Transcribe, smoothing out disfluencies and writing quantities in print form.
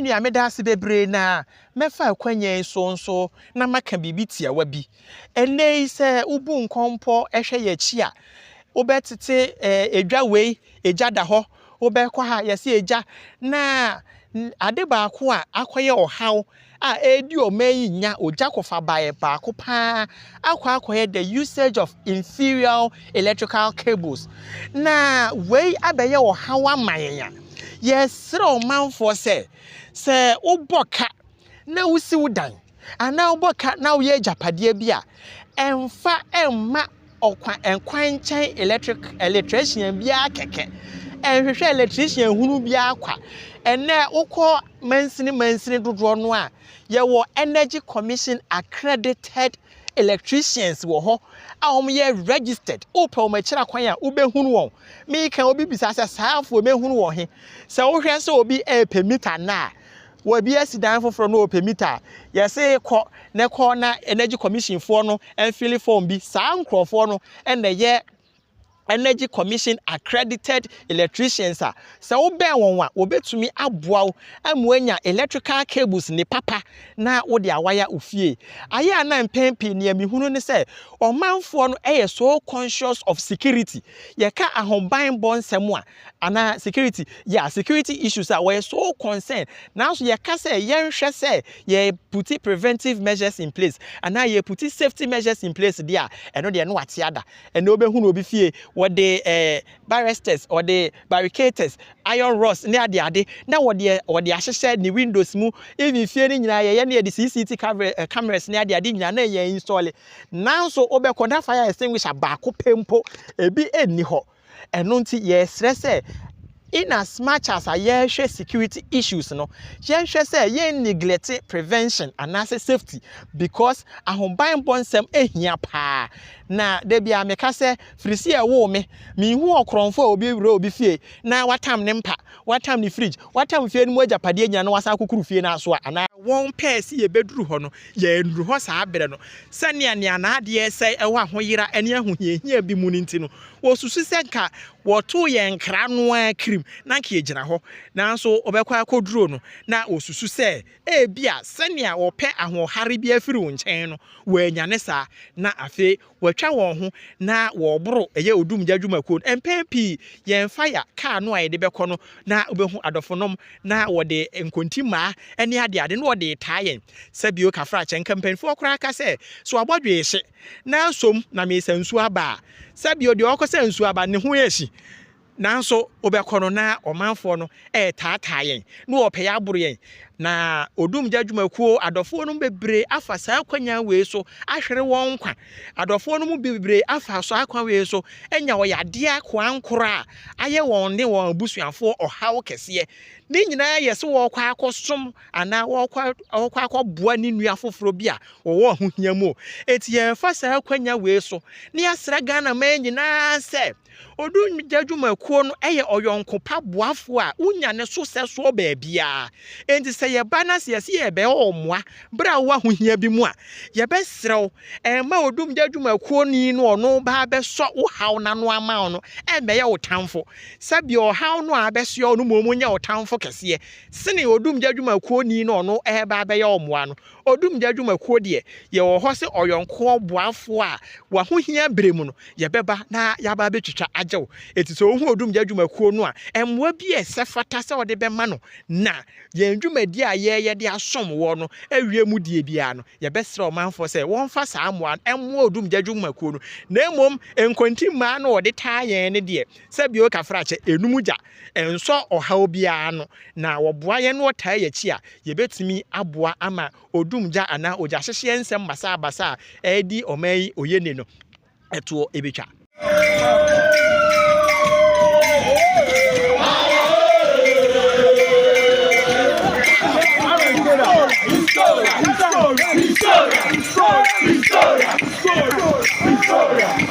Mini ameda se bebre na mefa kwanye so na maka bibi tia wabi ene se ubu nkompo ehwe ye chi a obetete edwa wei eja da ho obekwa ha yesi eja na ade baako a akoye ohaw a edi omayi nya oja kofa bae baako pa akoye the usage of inferior electrical cables na wei abeye ohaw amanya yes ro manfo se uboka na usi udan ana uboka na uye japade bia emfa emma okwan enkwanchan electrician bia keke enhwehwe electrician hunu bia kwa ene ukọ mansini dodo no a ye wo Energy Commission accredited electricians wo ho a ye registered opa o machira kwan a ubehunu won me kan obi bisa sa saafo mehunu wo he se wo hwe se obi permitter na wo bi asidan foforo no permitter ye se ko ne ko na Energy Commission fo no enfili form bi sa nkrofo no ene ye Energy Commission accredited electricians a se wo ben won wa obetumi aboa wo amuanya electrical cables ni papa na wo de awaya ofie aya na mpempi ne amihunu ne se omanfo no so conscious of security ye ka ahomban bonsem a ana security issues a we so concerned now so ye ka se ye nhwe se ye put preventive measures in place ana ye put safety measures in place there eno de no wate ada eno obehunu obi fie what the barristers or the barricades iron rods ne ade na what the ahyehyɛ ni windows mu even fie ni nyina ye ne the CCTV cameras ne ade nyina na ye install now so obekɔda fire extinguisher baako pempo ebi enni hɔ eno nti ye stress in as much as a share security issues no ye say ye neglect prevention and safety because ahomban bonsem ehia pa na de bia meka se frisi e wo me hu okronfo obi wura obi fie na watam ne mpa watam ne fridge watam fie ne mo ajapade nya na wasa kokuru fie na so ana won pass ye beduru ho no ye nduru ho sa abere no sane ne ana ade se e wa hoyira ene ahohiahia bi mu nti no wo susu se nka wo to ye nkra no a krim na nka ye gina ho nanso obekwa akoduro no na osusu se e bia sane a wo pe ahohare bi afiri wo nchen no wo anyane sa na afi watwa won ho na wo boro eye odum jadwuma ko empempi ye fire car no a ye de bekɔ no na obehu adofonom na wo de nkontima ene ade no wo de tayen sabio kafra chen campaign fo kora ka se so abodwe hye na som na me sansu aba sabio de okɔ sansu aba ne ho yeshi nanso obekɔ no na omanfo no taatayen no opɛ ya aboro yen na odum jadwumakuo adofo no bebre afa saa kwanya we so ahwere won kwa adofo no mu bebre afa so akwa we so enya wo yade akwa ankora aye won ne won busuafo ohawo kese ni nyina yese wo kwa akosom ana wo kwa akɔboa ni nua foforo bia wo ho hia mu eti ye fa saa kwanya we so ne asra Ghana ma nyina se odum jadwumakuo no oyonko pa boafo a unya ne so se so ba bia enti se ye banas yes ye be omoa bra wo ho hia bi mu a ye be srew ma odum jadwumakuo ni no ono ba be so wo haw na no ama no be ye wo tamfo sabi o haw no a be so ono momunya wo tamfo kese sene odum jadwumakuo ni no ono ba be ye omoa no odumgya adwumakuo de ye wo ho se oyonko boafo a wa ho hia bremu no ye beba na ya ba betwitwa agyew eti so ohu odumgya adwumakuo no a emmoa bi esefata se ode bema no na ye adwumadi a ye de asom wo no awie mu die bia no ye besere omanfo se won fa saa ammoa emmoa odumgya adwumakuo no na emom enkontimma na ode taa ye ne de se bi o kafra che enumugya enso ohaw bia no na woboa ye no taa ye chi a ye betimi aboa ama odumgya ana oja hyehye nsem basa basa edi omai oyene no eto ebetwa Historia!